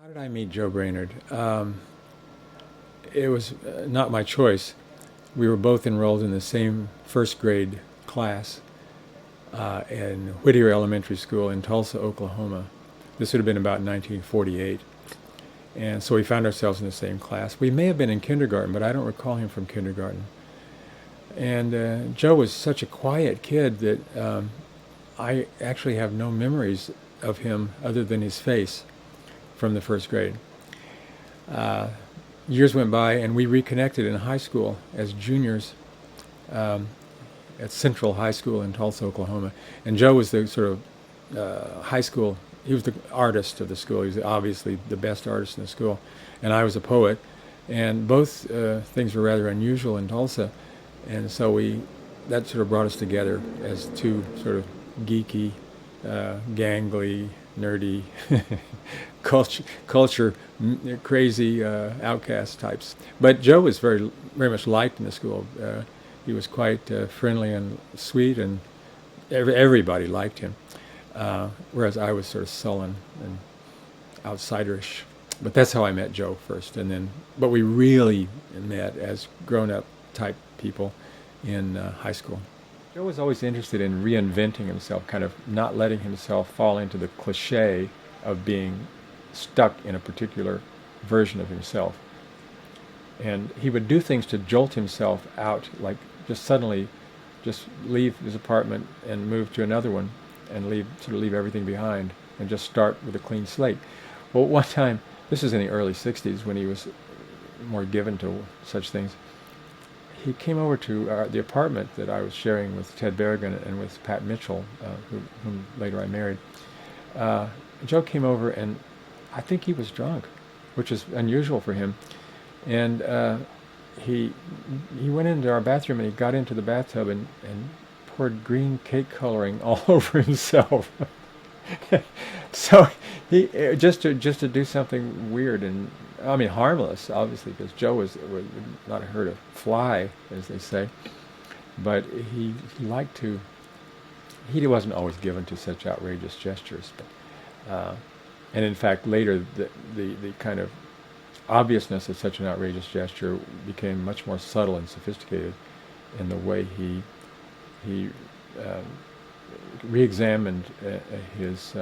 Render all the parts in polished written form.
How did I meet Joe Brainard? It was not my choice. We were both enrolled in the same first grade class in Whittier Elementary School in Tulsa, Oklahoma. This would have been about 1948. And so we found ourselves in the same class. We may have been in kindergarten, but I don't recall him from kindergarten. And Joe was such a quiet kid that I actually have no memories of him other than his face from the first grade. Years went by, and we reconnected in high school as juniors at Central High School in Tulsa, Oklahoma. And Joe was the sort of high school, he was the artist of the school. He was obviously the best artist in the school. And I was a poet. And both things were rather unusual in Tulsa. And so that sort of brought us together as two sort of geeky, gangly, nerdy, culture crazy outcast types. But Joe was very, very much liked in the school. He was quite friendly and sweet, and everybody liked him. Whereas I was sort of sullen and outsiderish. But that's how I met Joe first, but we really met as grown-up type people in high school. Joe was always interested in reinventing himself, kind of not letting himself fall into the cliche of being stuck in a particular version of himself. And he would do things to jolt himself out, like just suddenly just leave his apartment and move to another one and leave everything behind and just start with a clean slate. Well, one time, this is in the early 60s when he was more given to such things, he came over to the apartment that I was sharing with Ted Berrigan and with Pat Mitchell, whom later I married. Joe came over, and I think he was drunk, which is unusual for him. And he went into our bathroom, and he got into the bathtub and poured green cake coloring all over himself. So he just to do something weird and harmless, obviously, because Joe would not hurt a fly, as they say. But he liked to. He wasn't always given to such outrageous gestures, but and in fact later the kind of obviousness of such an outrageous gesture became much more subtle and sophisticated in the way he re-examined his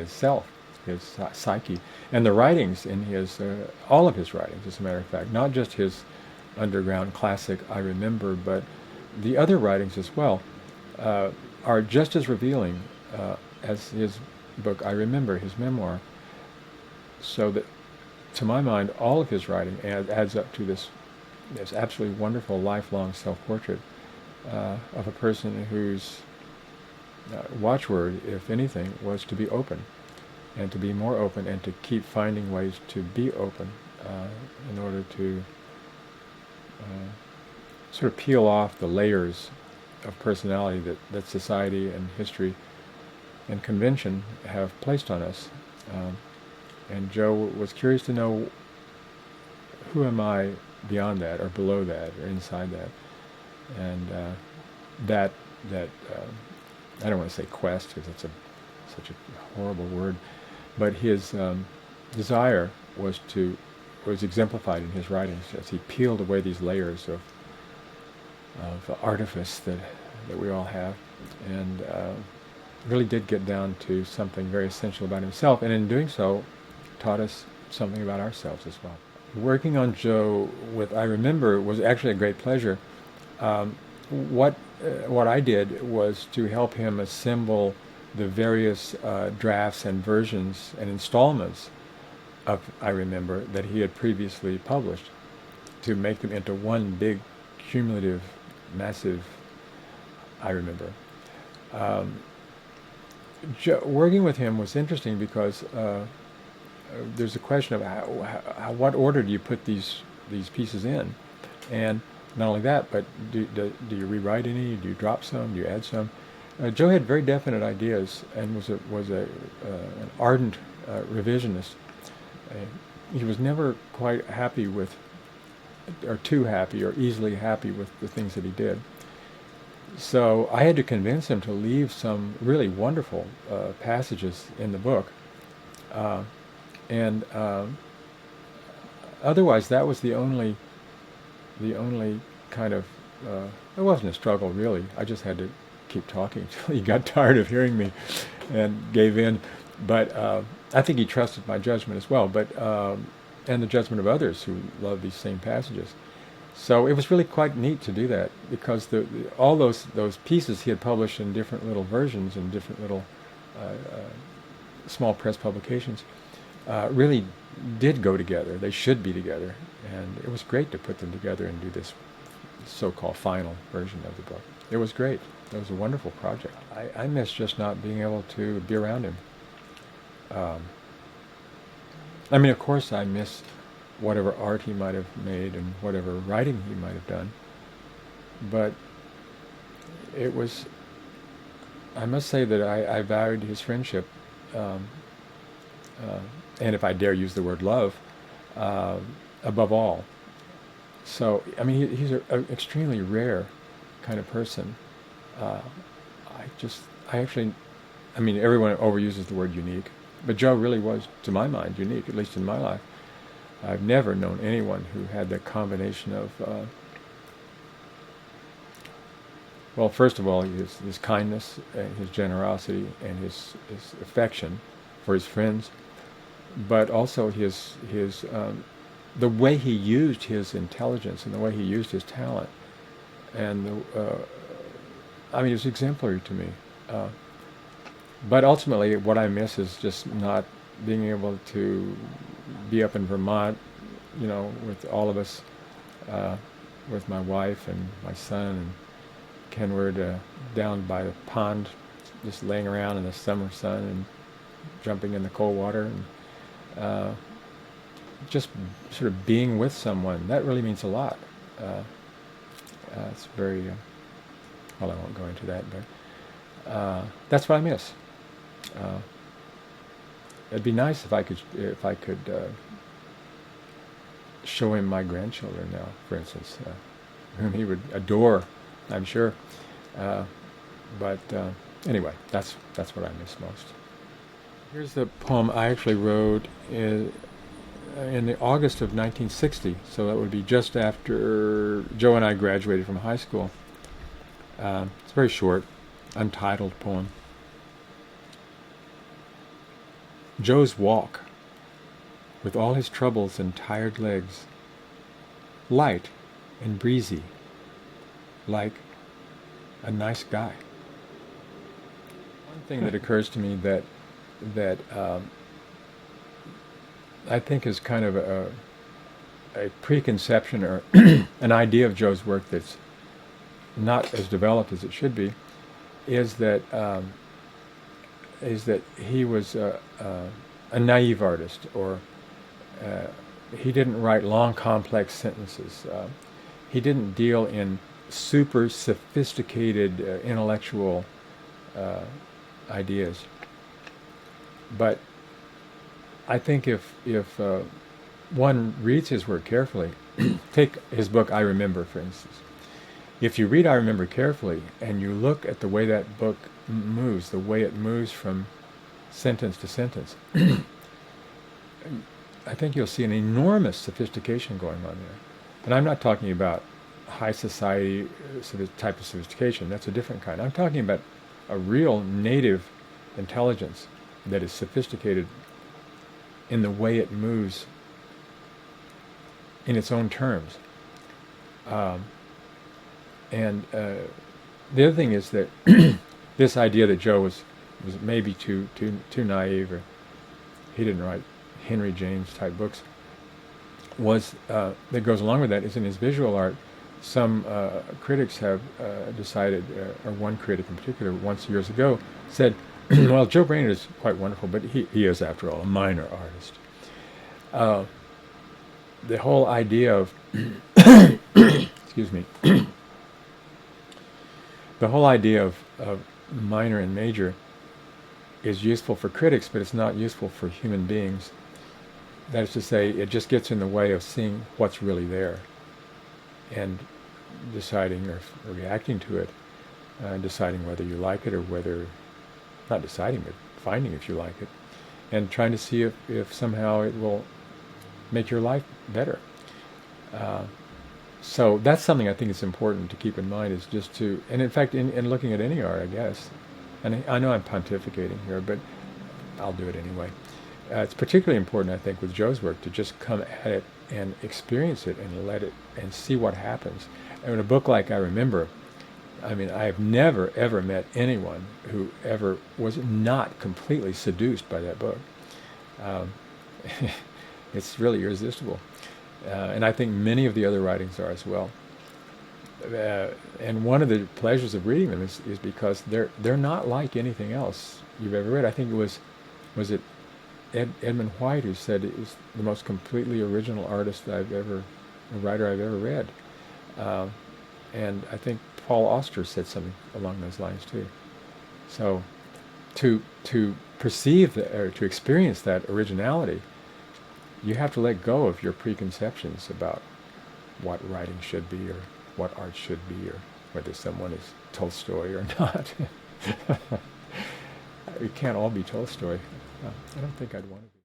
self, his psyche, and the writings in all of his writings, as a matter of fact, not just his underground classic I Remember, but the other writings as well, are just as revealing as his book I Remember, his memoir. So that, to my mind, all of his writing adds up to this absolutely wonderful lifelong self-portrait of a person whose watchword, if anything, was to be open, and to be more open, and to keep finding ways to be open in order to sort of peel off the layers of personality that society and history and convention have placed on us. And Joe was curious to know, who am I beyond that, or below that, or inside that? And that I don't want to say quest, because it's such a horrible word, but his desire was exemplified in his writings as he peeled away these layers of artifice that we all have, and really did get down to something very essential about himself, and in doing so taught us something about ourselves as well. Working on Joe with I Remember was actually a great pleasure. What I did was to help him assemble the various drafts and versions and installments of I Remember that he had previously published, to make them into one big, cumulative, massive I Remember. Working with him was interesting because there's a question of what order do you put these pieces in, and not only that, but do you rewrite any? Do you drop some? Do you add some? Joe had very definite ideas and was an ardent revisionist. He was never quite happy with, or too happy, or easily happy with the things that he did. So I had to convince him to leave some really wonderful passages in the book And otherwise, that was the only kind of, it wasn't a struggle really. I just had to keep talking till he got tired of hearing me and gave in. But I think he trusted my judgment as well, but and the judgment of others who love these same passages. So it was really quite neat to do that, because all those pieces he had published in different little versions and different little small press publications really did go together. They should be together, and it was great to put them together and do this so-called final version of the book. It was great. It was a wonderful project. I miss just not being able to be around him. I mean, of course, I miss whatever art he might have made and whatever writing he might have done. But it was, I must say that I valued his friendship, and if I dare use the word love, above all. So, I mean, he's an extremely rare kind of person. I mean, everyone overuses the word unique, but Joe really was, to my mind, unique, at least in my life. I've never known anyone who had that combination of, well, first of all, his kindness, and his generosity, and his affection for his friends, but also the way he used his intelligence and the way he used his talent, and I mean, it was exemplary to me. But ultimately, what I miss is just not being able to be up in Vermont, with all of us, with my wife and my son and Kenward, down by the pond, just laying around in the summer sun and jumping in the cold water, and just sort of being with someone. That really means a lot. It's very, well, I won't go into that, but that's what I miss. It'd be nice if I could show him my grandchildren now, for instance, whom he would adore, I'm sure. But anyway, that's what I miss most. Here's the poem I actually wrote in the August of 1960, so that would be just after Joe and I graduated from high school. It's very short, untitled poem. Joe's walk, with all his troubles and tired legs, light and breezy, like a nice guy. One thing that occurs to me that I think is kind of a preconception or an idea of Joe's work that's not as developed as it should be, is that he was a naive artist, or he didn't write long, complex sentences. He didn't deal in super sophisticated intellectual ideas. But I think if one reads his work carefully, take his book I Remember, for instance. If you read I Remember carefully, and you look at the way that book moves, the way it moves from sentence to sentence, I think you'll see an enormous sophistication going on there. And I'm not talking about high society type of sophistication. That's a different kind. I'm talking about a real native intelligence that is sophisticated in the way it moves in its own terms. And the other thing is that this idea that Joe was maybe too naive, or he didn't write Henry James type books, was that goes along with that is in his visual art. Some critics have decided, or one critic in particular, once years ago, said, well, Joe Brainard is quite wonderful, but he is, after all, a minor artist. The whole idea of, excuse me, the whole idea of minor and major is useful for critics, but it's not useful for human beings. That is to say, it just gets in the way of seeing what's really there and deciding or reacting to it, deciding whether you like it, or whether, not deciding, but finding if you like it. and trying to see if somehow it will make your life better. So that's something I think is important to keep in mind, is just to, and in fact, in looking at any art, I guess, and I know I'm pontificating here, but I'll do it anyway. It's particularly important, I think, with Joe's work to just come at it and experience it and let it and see what happens. And in a book like I Remember, I mean, I have never, ever met anyone who ever was not completely seduced by that book. Um, it's really irresistible. And I think many of the other writings are as well. And one of the pleasures of reading them is because they're not like anything else you've ever read. I think was it Edmund White who said it was the most completely original writer I've ever read. And I think Paul Auster said something along those lines too. So to perceive or to experience that originality, you have to let go of your preconceptions about what writing should be, or what art should be, or whether someone is Tolstoy or not. We can't all be Tolstoy. I don't think I'd want to be.